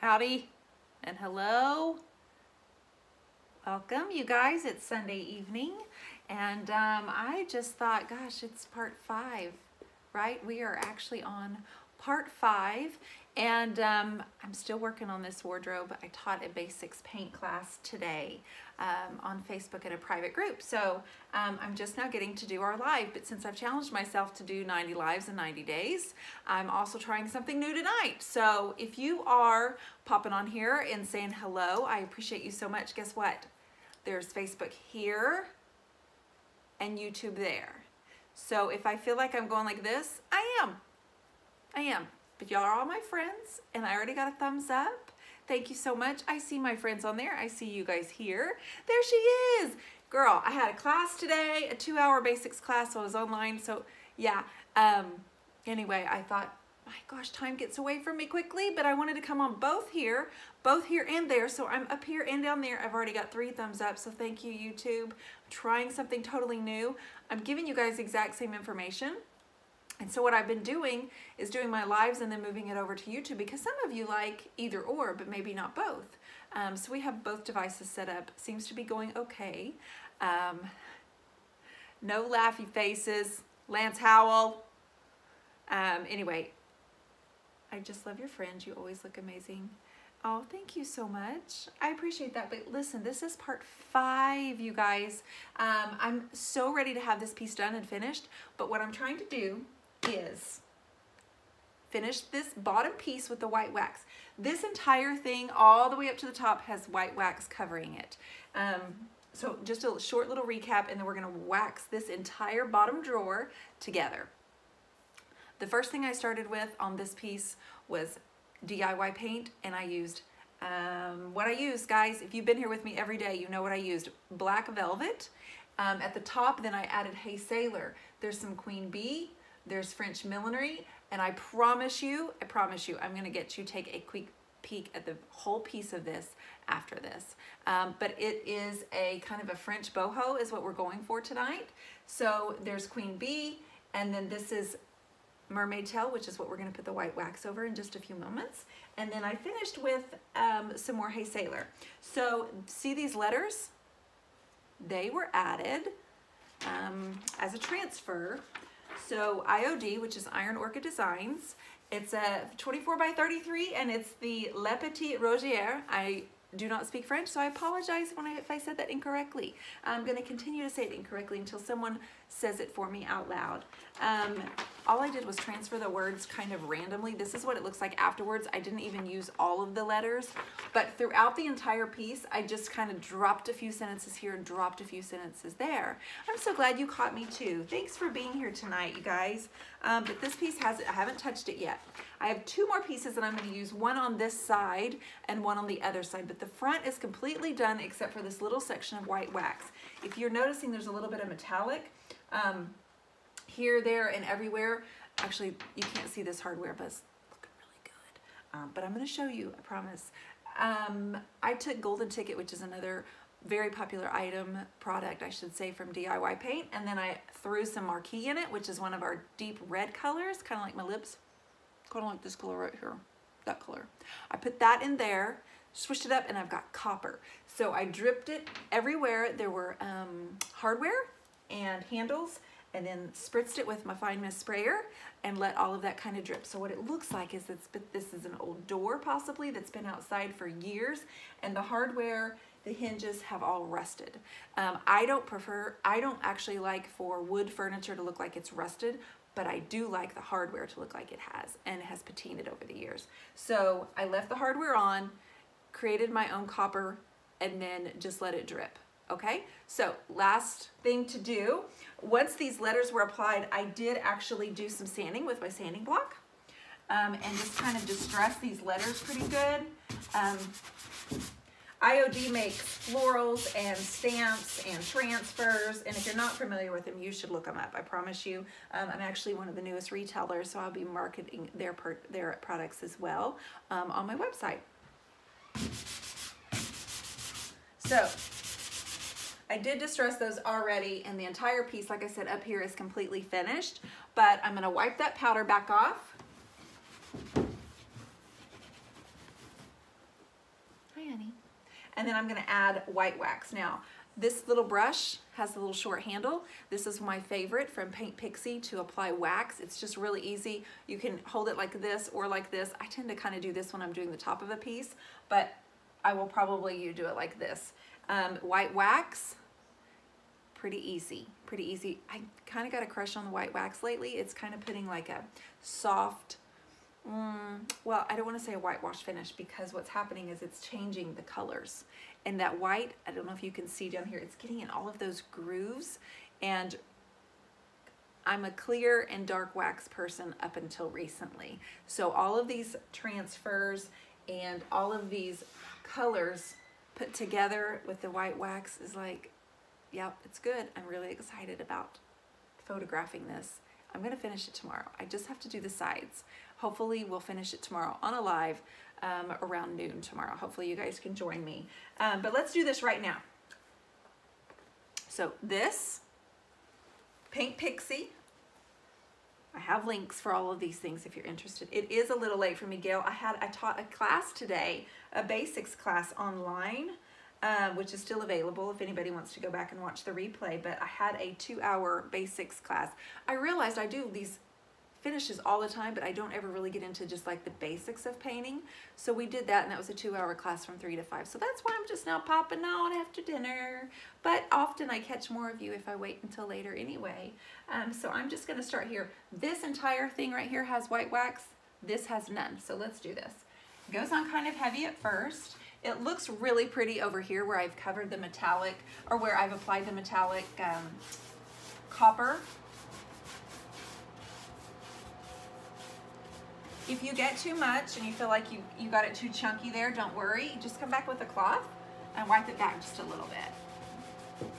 Howdy and hello. Welcome, you guys. It's Sunday evening, and I just thought, gosh, it's part 5, right? We are actually on part 5, and I'm still working on this wardrobe. I taught a basics paint class today on Facebook in a private group, so I'm just now getting to do our live. But since I've challenged myself to do 90 lives in 90 days, I'm also trying something new tonight. So if you are popping on here and saying hello, I appreciate you so much. Guess what? There's Facebook here and YouTube there. So if I feel like I'm going like this, I am. But y'all are all my friends, and I already got a thumbs up. Thank you so much. I see my friends on there. I see you guys here. There she is. Girl, I had a class today, a 2-hour basics class, so I was online. So yeah, anyway, I thought, my gosh, time gets away from me quickly, but I wanted to come on both here and there. So I'm up here and down there. I've already got 3 thumbs up, so thank you, YouTube. I'm trying something totally new. I'm giving you guys the exact same information. And so what I've been doing is doing my lives and then moving it over to YouTube, because some of you like either or, but maybe not both. So we have both devices set up. Seems to be going okay. No laughy faces. Lance Howell. Anyway, I just love your friends. You always look amazing. Oh, thank you so much. I appreciate that. But listen, this is part 5, you guys. I'm so ready to have this piece done and finished. But what I'm trying to do is finish this bottom piece with the white wax. This entire thing all the way up to the top has white wax covering it. So just a short little recap, and then we're gonna wax this entire bottom drawer together. The first thing I started with on this piece was DIY paint, and I used what I used, guys. If you've been here with me every day, you know what I used. Black velvet. At the top, then I added Hey Sailor. There's some Queen Bee. There's French millinery, and I promise you, I'm gonna get you take a quick peek at the whole piece of this after this. But it is a kind of a French boho is what we're going for tonight. So there's Queen Bee, and then this is Mermaid Tail, which is what we're gonna put the white wax over in just a few moments. And then I finished with some more Hey Sailor. So see these letters? They were added as a transfer. So IOD, which is Iron Orchid Designs, it's a 24 by 33, and it's the Le Petit Rosier. I do not speak French, so I apologize if I said that incorrectly. I'm going to continue to say it incorrectly until someone says it for me out loud. All I did was transfer the words kind of randomly. This is what it looks like afterwards. I didn't even use all of the letters, but throughout the entire piece, I just kind of dropped a few sentences here and dropped a few sentences there. I'm so glad you caught me too. Thanks for being here tonight, you guys. But this piece I haven't touched it yet. I have 2 more pieces that I'm going to use, one on this side and one on the other side, but the front is completely done except for this little section of white wax. If you're noticing, there's a little bit of metallic here, there, and everywhere. Actually, you can't see this hardware, but it's looking really good. But I'm going to show you, I promise. I took Golden Ticket, which is another very popular product, I should say, from DIY Paint, and then I threw some Marquee in it, which is one of our deep red colors, kind of like my lips, kind of like this color right here, that color. I put that in there, switched it up, and I've got copper. So I dripped it everywhere. There were hardware and handles, and then spritzed it with my Fine Mist sprayer and let all of that kind of drip. So what it looks like is this is an old door possibly that's been outside for years, and the hardware, the hinges have all rusted. I don't actually like for wood furniture to look like it's rusted, but I do like the hardware to look like it has, and it has patinaed over the years. So I left the hardware on, created my own copper, and then just let it drip. Okay, so last thing to do, once these letters were applied, I did actually do some sanding with my sanding block, and just kind of distress these letters pretty good. IOD makes florals and stamps and transfers, and if you're not familiar with them, you should look them up. I promise you. I'm actually one of the newest retailers, so I'll be marketing their products as well on my website. So I did distress those already, and the entire piece, like I said, up here is completely finished, but I'm going to wipe that powder back off. and then I'm gonna add white wax. Now, this little brush has a little short handle. This is my favorite from Paint Pixie to apply wax. It's just really easy. You can hold it like this or like this. I tend to kind of do this when I'm doing the top of a piece, but I will probably do it like this. White wax, pretty easy, pretty easy. I kind of got a crush on the white wax lately. It's kind of putting like a soft, well, I don't want to say a whitewash finish, because what's happening is it's changing the colors. And that white, I don't know if you can see down here, it's getting in all of those grooves. And I'm a clear and dark wax person up until recently. So all of these transfers and all of these colors put together with the white wax is like, yep, it's good. I'm really excited about photographing this. I'm gonna finish it tomorrow. I just have to do the sides. Hopefully we'll finish it tomorrow on a live around noon tomorrow. Hopefully you guys can join me. But let's do this right now. So this, Paint Pixie. I have links for all of these things if you're interested. It is a little late for me, Gail. I taught a class today, a basics class online, which is still available if anybody wants to go back and watch the replay, but I had a 2-hour basics class. I realized I do these finishes all the time, but I don't ever really get into just like the basics of painting. So we did that, and that was a 2-hour class from 3 to 5. So that's why I'm just now popping on after dinner. But often I catch more of you if I wait until later anyway. So I'm just gonna start here. This entire thing right here has white wax. This has none. So let's do this. It goes on kind of heavy at first. It looks really pretty over here where I've covered the metallic, or where I've applied the metallic copper. If you get too much and you feel like you got it too chunky there, don't worry. Just come back with a cloth and wipe it back just a little bit.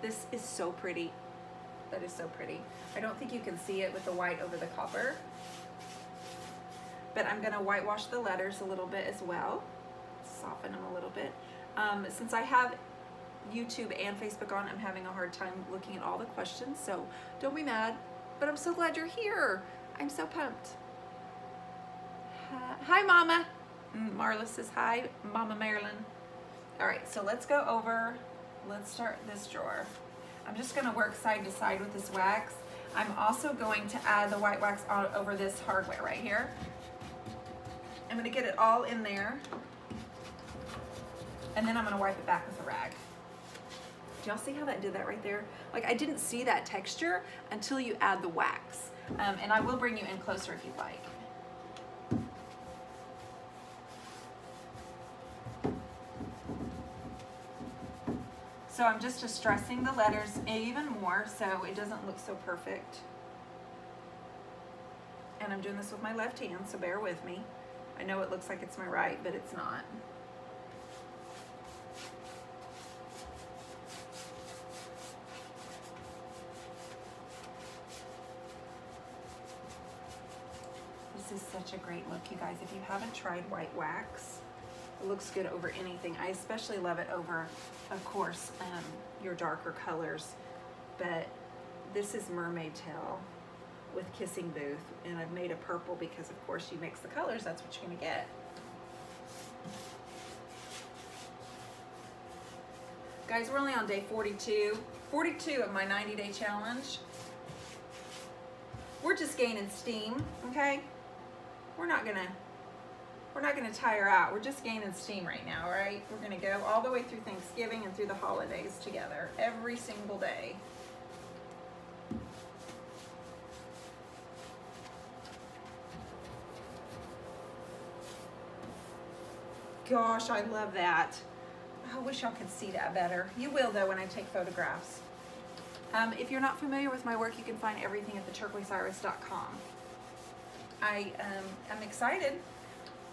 This is so pretty. That is so pretty. I don't think you can see it with the white over the copper, but I'm gonna whitewash the letters a little bit as well. Soften them a little bit. Since I have YouTube and Facebook on, I'm having a hard time looking at all the questions, so don't be mad, but I'm so glad you're here. I'm so pumped. Hi, Mama. Marla says hi, Mama Marilyn. All right, so let's go over, let's start this drawer. I'm just gonna work side to side with this wax. I'm also going to add the white wax on over this hardware right here. I'm gonna get it all in there, and then I'm gonna wipe it back with a rag. Do y'all see how that did that right there? Like, I didn't see that texture until you add the wax. And I will bring you in closer if you'd like. So I'm just distressing the letters even more so it doesn't look so perfect. And I'm doing this with my left hand, so bear with me. I know it looks like it's my right, but it's not. This is such a great look, you guys. If you haven't tried white wax, it looks good over anything. I especially love it over, of course, your darker colors. But this is Mermaid Tail with Kissing Booth, and I've made a purple because, of course, she makes the colors. That's what you're gonna get. Guys, we're only on day 42 of my 90-day challenge. We're just gaining steam, okay? We're not gonna tire out. We're just gaining steam right now, right? We're gonna go all the way through Thanksgiving and through the holidays together, every single day. Gosh, I love that. I wish y'all could see that better. You will, though, when I take photographs. If you're not familiar with my work, you can find everything at theturquoiseiris.com. I am excited.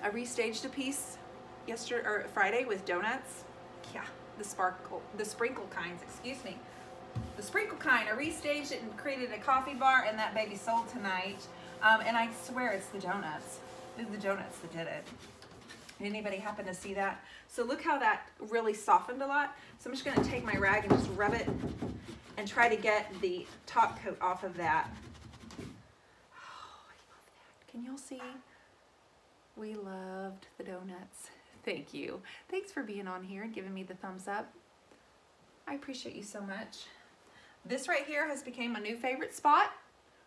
I restaged a piece Friday with donuts. Yeah, the sprinkle kinds, excuse me. The sprinkle kind. I restaged it and created a coffee bar, and that baby sold tonight. And I swear it's the donuts. It's the donuts that did it. Did anybody happen to see that? So look how that really softened a lot. So I'm just gonna take my rag and just rub it and try to get the top coat off of that. Oh, I love that. Can y'all see? We loved the donuts. Thank you. Thanks for being on here and giving me the thumbs up. I appreciate you so much. This right here has become a new favorite spot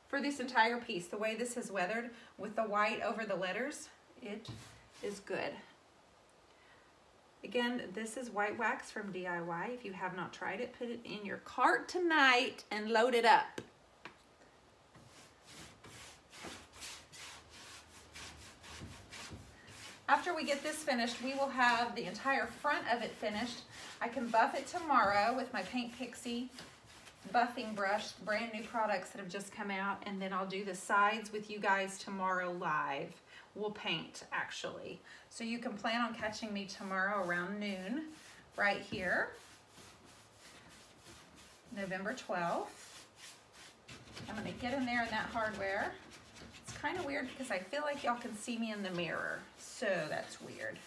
for this entire piece. The way this is weathered with the white over the letters, it is good. Again, this is white wax from DIY. If you have not tried it, put it in your cart tonight and load it up. After we get this finished, we will have the entire front of it finished. I can buff it tomorrow with my Paint Pixie buffing brush, brand new products that have just come out, and then I'll do the sides with you guys tomorrow live. We'll paint, actually. So you can plan on catching me tomorrow around noon, right here, November 12th. I'm gonna get in there in that hardware. It's kind of weird because I feel like y'all can see me in the mirror, so that's weird.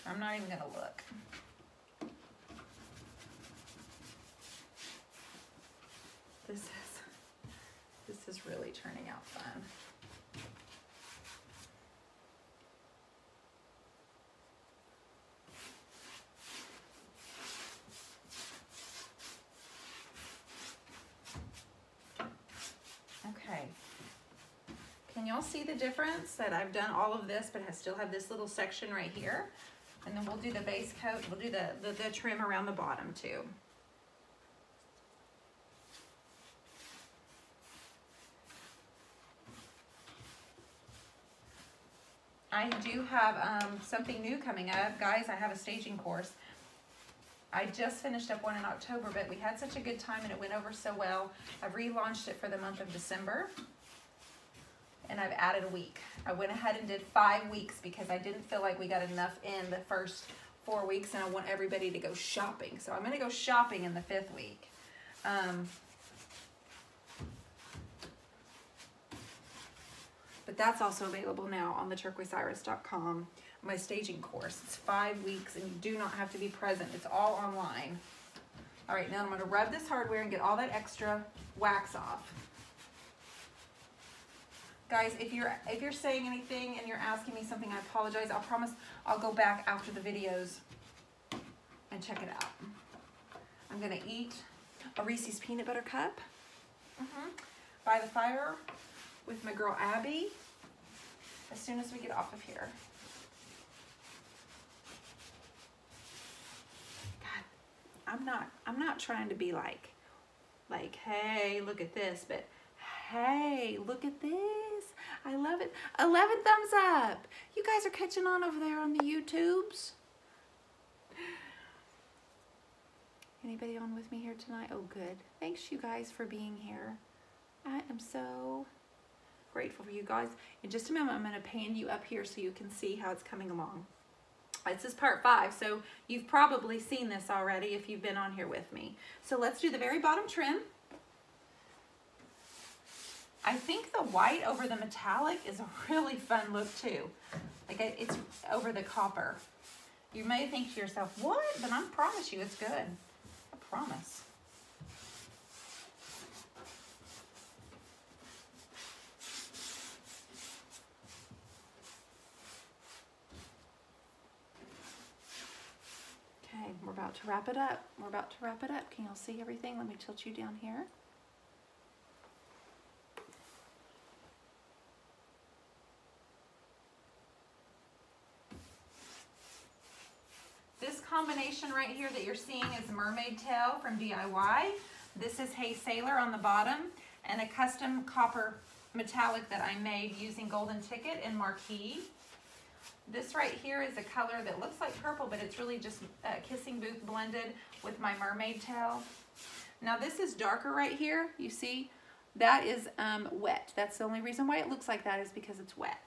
I'm not even gonna look. This is really turning out fun. Okay. Can y'all see the difference that I've done all of this, but I still have this little section right here? And then we'll do the base coat. We'll do the trim around the bottom too. I do have something new coming up. Guys, I have a staging course. I just finished up one in October, but we had such a good time and it went over so well. I've relaunched it for the month of December, and I've added a week. I went ahead and did 5 weeks because I didn't feel like we got enough in the first 4 weeks, and I want everybody to go shopping. So I'm gonna go shopping in the 5th week. But that's also available now on the turquoiseiris.com, my staging course. It's 5 weeks and you do not have to be present. It's all online. All right, now I'm gonna rub this hardware and get all that extra wax off. Guys, if you're saying anything and you're asking me something, I apologize. I'll promise I'll go back after the videos and check it out. I'm gonna eat a Reese's peanut butter cup by the fire with my girl Abby as soon as we get off of here. God, I'm not trying to be like, hey, look at this, but hey, look at this. I love it. 11 thumbs up. You guys are catching on over there on the YouTubes. Anybody on with me here tonight? Oh, good. Thanks, you guys, for being here. I am so grateful for you guys. In just a moment, I'm going to pan you up here so you can see how it's coming along. This is part 5, so you've probably seen this already if you've been on here with me. So let's do the very bottom trim. I think the white over the metallic is a really fun look too. Like it's over the copper. You may think to yourself, what? But I promise you it's good. I promise. Okay, we're about to wrap it up. We're about to wrap it up. Can y'all see everything? Let me tilt you down here. This combination right here that you're seeing is Mermaid Tail from DIY. This is Hey Sailor on the bottom, and a custom copper metallic that I made using Golden Ticket and Marquee. This right here is a color that looks like purple, but it's really just Kissing Booth blended with my Mermaid Tail. Now this is darker right here. You see, that is wet. That's the only reason why it looks like that is because it's wet.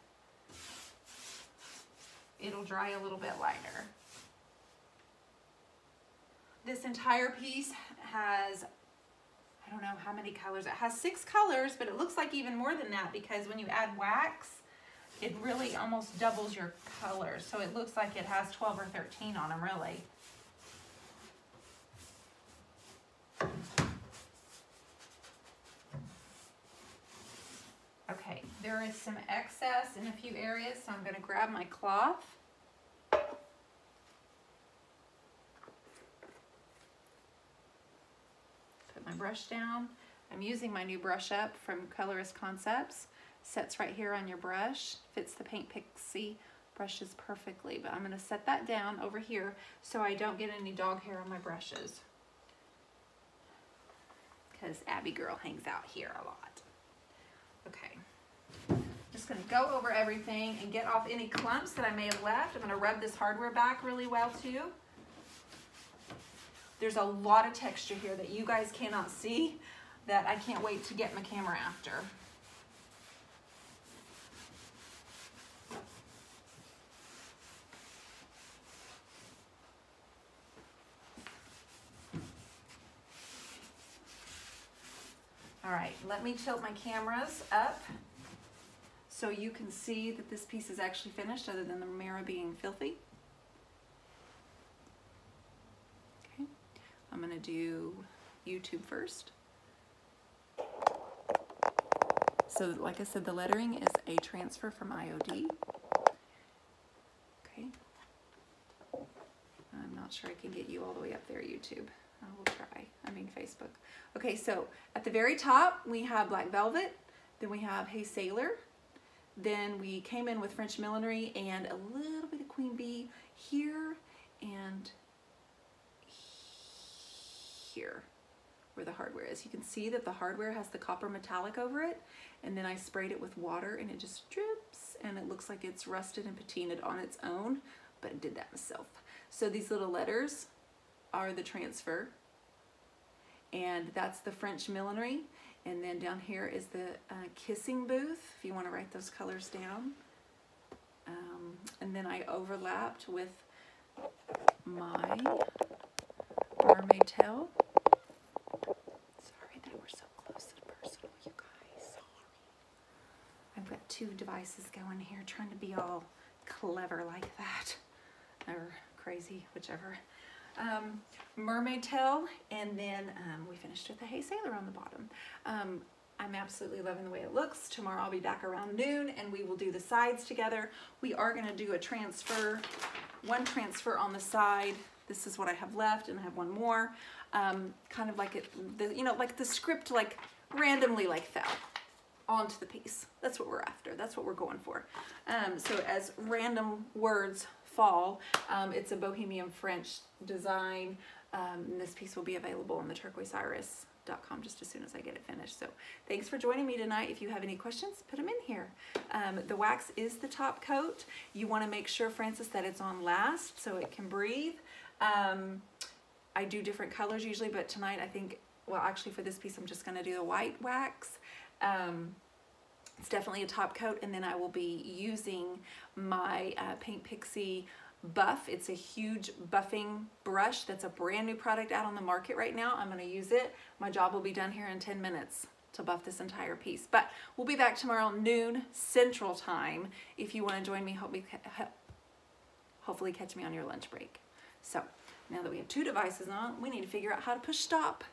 It'll dry a little bit lighter. This entire piece has, I don't know how many colors. It has 6 colors, but it looks like even more than that because when you add wax, it really almost doubles your colors. So it looks like it has 12 or 13 on them, really. Okay, there is some excess in a few areas, so I'm going to grab my cloth my brush down. I'm using my new brush up from Colorist Concepts. Sets right here on your brush, fits the Paint Pixie brushes perfectly, but I'm going to set that down over here so I don't get any dog hair on my brushes, because Abby girl hangs out here a lot. Okay, just going to go over everything and get off any clumps that I may have left. I'm going to rub this hardware back really well too. There's a lot of texture here that you guys cannot see that I can't wait to get my camera after. All right, let me tilt my cameras up so you can see that this piece is actually finished, other than the mirror being filthy. Okay, I'm gonna do YouTube first. So like I said, the lettering is a transfer from IOD. Okay, I'm not sure I can get you all the way up there, YouTube. I will try, I mean Facebook. Okay, so at the very top, we have Black Velvet, then we have Hey Sailor, then we came in with French Millinery and a little bit of Queen Bee here and here where the hardware is. You can see that the hardware has the copper metallic over it, and then I sprayed it with water and it just drips and it looks like it's rusted and patinaed on its own, but I did that myself. So these little letters are the transfer, and that's the French Millinery, and then down here is the Kissing Booth, if you want to write those colors down. And then I overlapped with my Mermaid Tail. Sorry that we're so close and personal, you guys, sorry. I've got two devices going here, trying to be all clever like that, or crazy, whichever. Mermaid Tail, and then we finished with the Hey Sailor on the bottom. I'm absolutely loving the way it looks. Tomorrow I'll be back around noon and we will do the sides together. We are going to do a transfer, one transfer on the side. This is what I have left, and I have one more. Kind of like you know, like the script like randomly like fell onto the piece. That's what we're after. That's what we're going for. So as random words fall, it's a Bohemian French design, and this piece will be available on the turquoiseiris.com just as soon as I get it finished. So thanks for joining me tonight. If you have any questions, put them in here. The wax is the top coat. You want to make sure, Francis, that it's on last so it can breathe. I do different colors usually, but tonight I think, well, actually for this piece I'm just going to do the white wax. It's definitely a top coat, and then I will be using my Paint Pixie Buff. It's a huge buffing brush that's a brand new product out on the market right now. I'm going to use it. My job will be done here in 10 minutes to buff this entire piece. But we'll be back tomorrow noon Central Time. If you want to join me, hopefully catch me on your lunch break. So now that we have two devices on, we need to figure out how to push stop.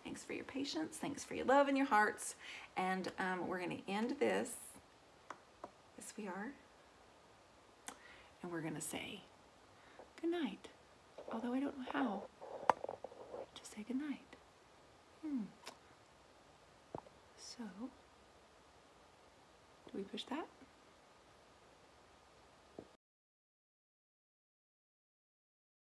Thanks for your patience. Thanks for your love and your hearts. And we're going to end this. Yes, we are. And we're going to say good night. Although I don't know how to say good night. So, do we push that?